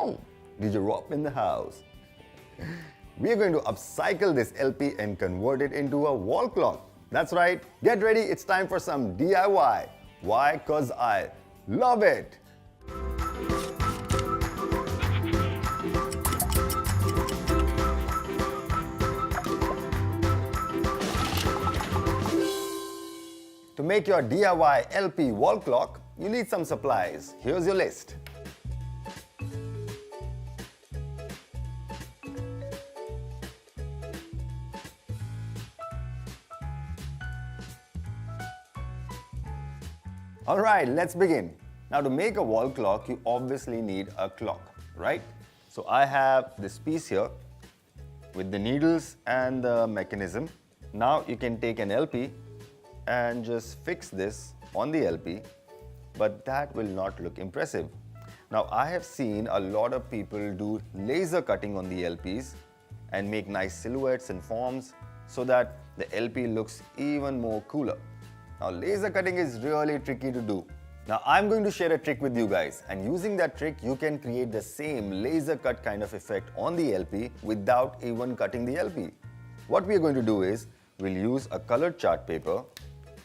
Boom! DJ Rob in the house. We are going to upcycle this LP and convert it into a wall clock. That's right. Get ready. It's time for some DIY. Why? Because I love it. To make your DIY LP wall clock, you need some supplies. Here's your list. Alright, let's begin. Now to make a wall clock, you obviously need a clock, right? So I have this piece here with the needles and the mechanism. Now you can take an LP and just fix this on the LP, but that will not look impressive. Now I have seen a lot of people do laser cutting on the LPs and make nice silhouettes and forms so that the LP looks even more cooler. Now laser cutting is really tricky to do. Now I'm going to share a trick with you guys, and using that trick you can create the same laser cut kind of effect on the LP without even cutting the LP. What we are going to do is we'll use a colored chart paper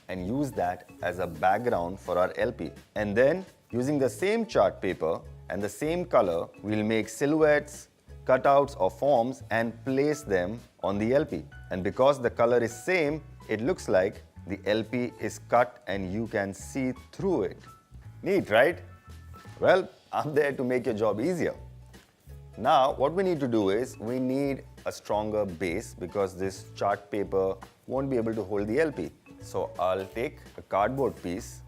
and use that as a background for our LP. And then using the same chart paper and the same color, we'll make silhouettes, cutouts or forms and place them on the LP. And because the color is same, it looks like the LP is cut and you can see through it. Neat, right? Well, I'm there to make your job easier. Now, what we need to do is we need a stronger base because this chart paper won't be able to hold the LP. So I'll take a cardboard piece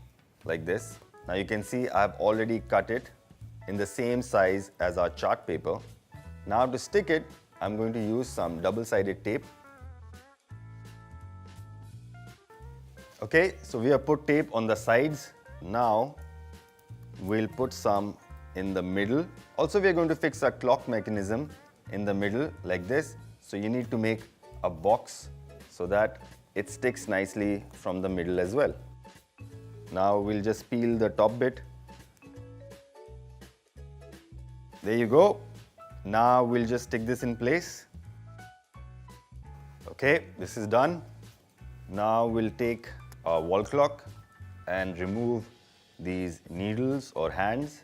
like this. Now you can see I've already cut it in the same size as our chart paper. Now to stick it, I'm going to use some double-sided tape. Okay, so we have put tape on the sides. Now we'll put some in the middle. Also, we are going to fix a clock mechanism in the middle like this. So you need to make a box so that it sticks nicely from the middle as well. Now we'll just peel the top bit. There you go. Now we'll just stick this in place. Okay, this is done. Now we'll take our wall clock and remove these needles or hands.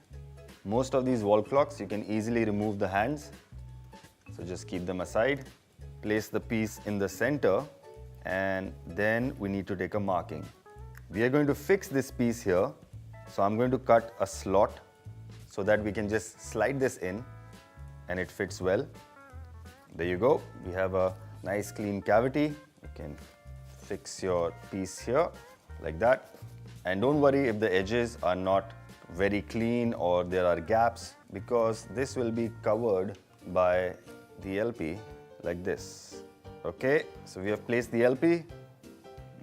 Most of these wall clocks you can easily remove the hands. So just keep them aside. Place the piece in the center. And then we need to take a marking. We are going to fix this piece here. So I'm going to cut a slot so that we can just slide this in and it fits well. There you go. We have a nice clean cavity. You can fix your piece here like that. And don't worry if the edges are not very clean or there are gaps, because this will be covered by the LP like this. Okay, so we have placed the LP.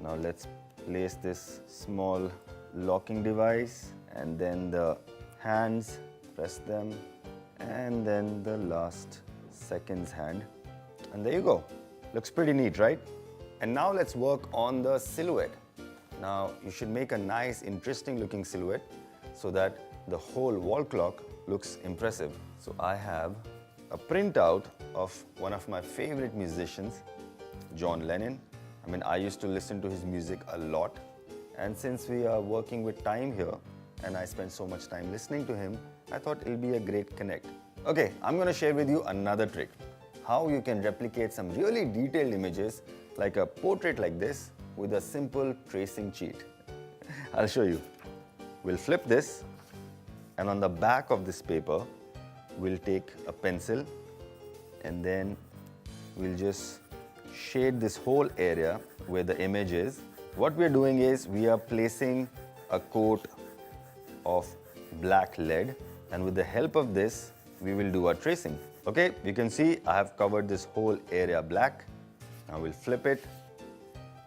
Now let's place this small locking device and then the hands, press them, and then the last second's hand. And there you go. Looks pretty neat, right? And now let's work on the silhouette. Now you should make a nice, interesting looking silhouette so that the whole wall clock looks impressive. So I have a printout of one of my favorite musicians, John Lennon. I mean, I used to listen to his music a lot, and since we are working with time here and I spend so much time listening to him, I thought it'll be a great connect. Okay, I'm going to share with you another trick, how you can replicate some really detailed images like a portrait like this with a simple tracing cheat. I'll show you. We'll flip this, and on the back of this paper we'll take a pencil and then we'll just shade this whole area where the image is. What we're doing is we are placing a coat of black lead, and with the help of this we will do our tracing. Okay, you can see I have covered this whole area black. Now we'll flip it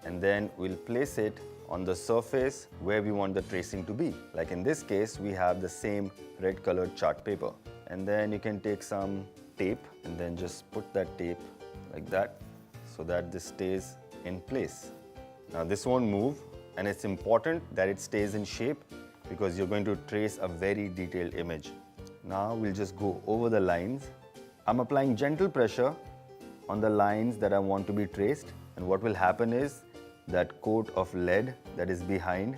and then we'll place it on the surface where we want the tracing to be. Like in this case, we have the same red colored chart paper. And then you can take some tape and then just put that tape like that so that this stays in place. Now this won't move, and it's important that it stays in shape because you're going to trace a very detailed image. Now we'll just go over the lines. I'm applying gentle pressure on the lines that I want to be traced, and what will happen is that coat of lead that is behind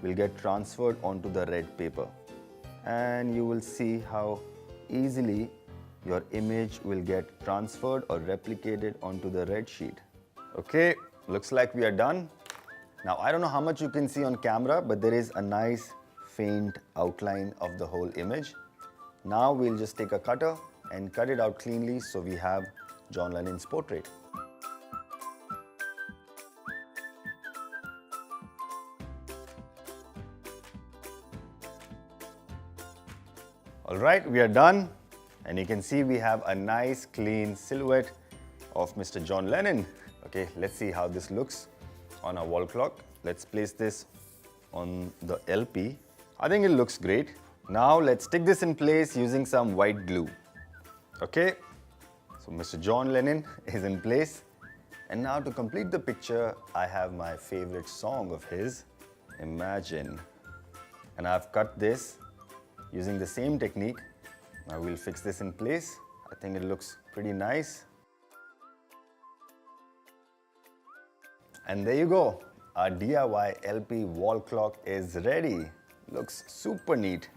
will get transferred onto the red paper, and you will see how easily your image will get transferred or replicated onto the red sheet. Okay, looks like we are done. Now I don't know how much you can see on camera, but there is a nice faint outline of the whole image. Now we'll just take a cutter and cut it out cleanly so we have John Lennon's portrait. Alright, we are done, and you can see we have a nice clean silhouette of Mr. John Lennon. Okay, let's see how this looks on our wall clock. Let's place this on the LP. I think it looks great. Now let's stick this in place using some white glue. Okay, so Mr. John Lennon is in place. And now to complete the picture, I have my favorite song of his, Imagine. And I've cut this using the same technique. Now we'll fix this in place. I think it looks pretty nice. And there you go. Our DIY LP wall clock is ready. Looks super neat.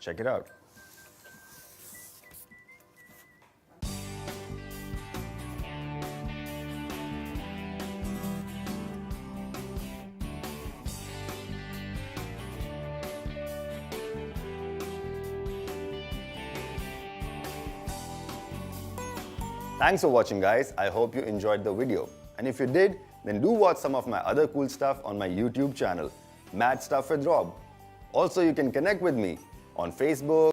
Check it out. Thanks for watching, guys. I hope you enjoyed the video. And if you did, then do watch some of my other cool stuff on my YouTube channel, Mad Stuff with Rob. Also, you can connect with me on Facebook,